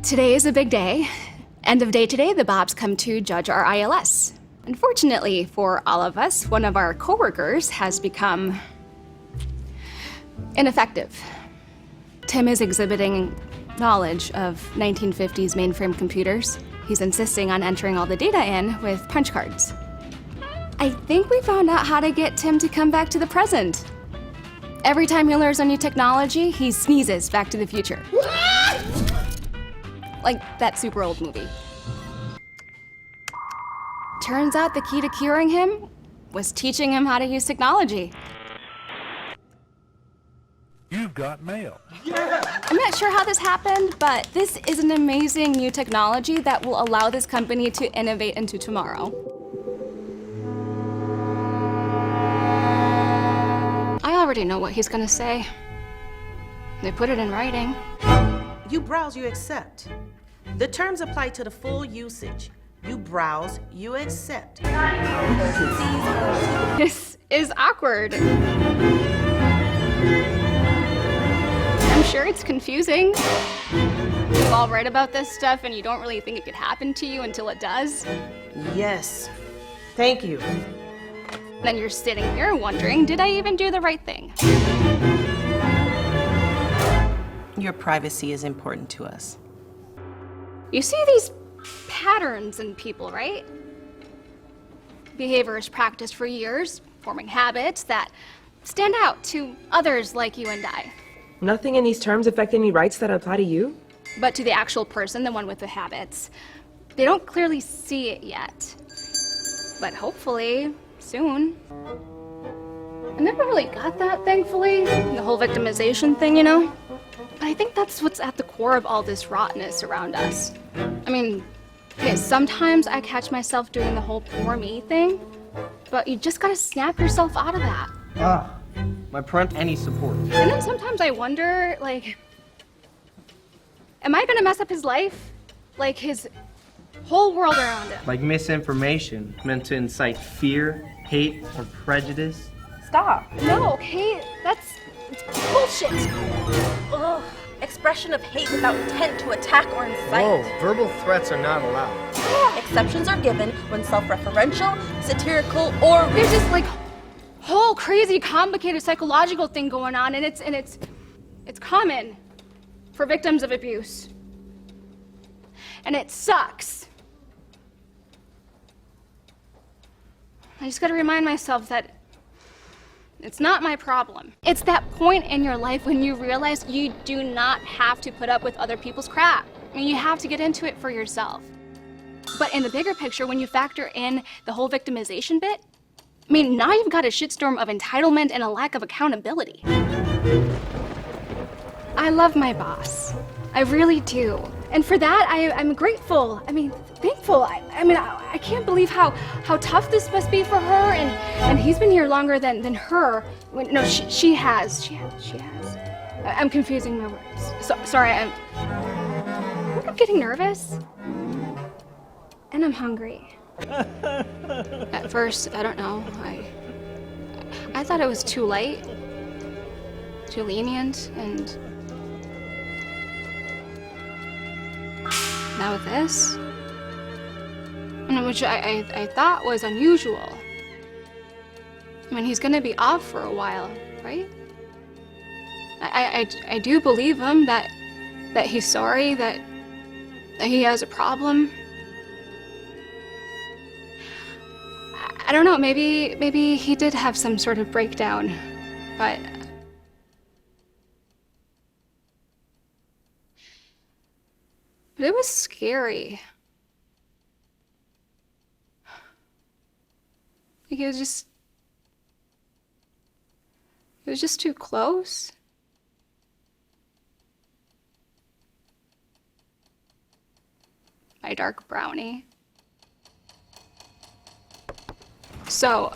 Today is a big day. End of day today, the Bobs come to judge our ILS. Unfortunately for all of us, one of our coworkers has become ineffective. Tim is exhibiting knowledge of 1950s mainframe computers. He's insisting on entering all the data in with punch cards. I think we found out how to get Tim to come back to the present. Every time he learns a new technology, he sneezes Back to the Future. Like that super old movie. Turns out the key to curing him was teaching him how to use technology. You've got mail. I'm not sure how this happened, but this is an amazing new technology that will allow this company to innovate into tomorrow. I already know what he's gonna say. They put it in writing. You browse, you accept. The terms apply to the full usage. You browse, you accept. This is awkward. I'm sure it's confusing. You all write about this stuff and you don't really think it could happen to you until it does. Yes. Thank you. Then you're sitting here wondering, did I even do the right thing? Your privacy is important to us. You see these patterns in people, right? Behavior is practiced for years, forming habits that stand out to others like you and I. Nothing in these terms affect any rights that apply to you? But to the actual person, the one with the habits, they don't clearly see it yet. But hopefully, soon. I never really got that, thankfully. The whole victimization thing, you know? But I think that's what's at the core of all this rottenness around us. I mean, okay, sometimes I catch myself doing the whole poor me thing, but you just gotta snap yourself out of that. My parental any support. And then sometimes I wonder, like, am I gonna mess up his life? Like, his whole world around him? Like misinformation meant to incite fear, hate, or prejudice. Stop. No, okay, it's bullshit. Ugh. Expression of hate without intent to attack or incite. Whoa, verbal threats are not allowed. Exceptions are given when self-referential, satirical, or There's this, like, whole crazy, complicated psychological thing going on, and it's common for victims of abuse. And it sucks. I just gotta remind myself that it's not my problem. It's that point in your life when you realize you do not have to put up with other people's crap. I mean, you have to get into it for yourself. But in the bigger picture, when you factor in the whole victimization bit, I mean, now you've got a shitstorm of entitlement and a lack of accountability. I love my boss. I really do. And for that, I'm grateful. I mean, thankful. I can't believe how tough this must be for her. And he's been here longer than her. No, she has. She has. I'm confusing my words. Sorry, I think I'm getting nervous. And I'm hungry. At first, I don't know. I thought it was too light, too lenient, and now with this, which I thought was unusual. I mean, he's gonna be off for a while, right? I do believe him that he's sorry, that he has a problem. I don't know, maybe he did have some sort of breakdown, but it was scary. Like, it was just too close. My dark brownie. So,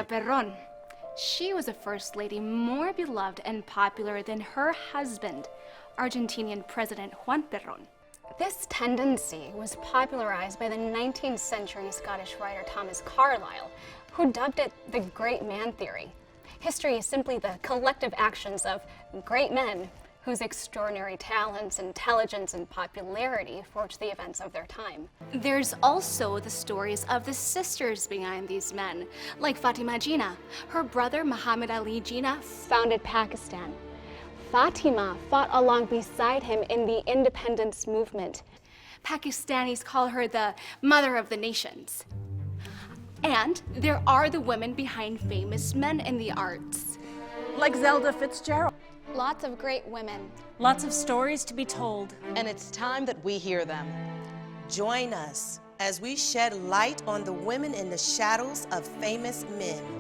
Perron. She was a first lady more beloved and popular than her husband, Argentinian President Juan Perron. This tendency was popularized by the 19th century Scottish writer Thomas Carlyle, who dubbed it the great man theory. History is simply the collective actions of great men whose extraordinary talents, intelligence, and popularity forged the events of their time. There's also the stories of the sisters behind these men, like Fatima Jinnah. Her brother, Muhammad Ali Jinnah, founded Pakistan. Fatima fought along beside him in the independence movement. Pakistanis call her the mother of the nations. And there are the women behind famous men in the arts. Like Zelda Fitzgerald. Lots of great women. Lots of stories to be told. And it's time that we hear them. Join us as we shed light on the women in the shadows of famous men.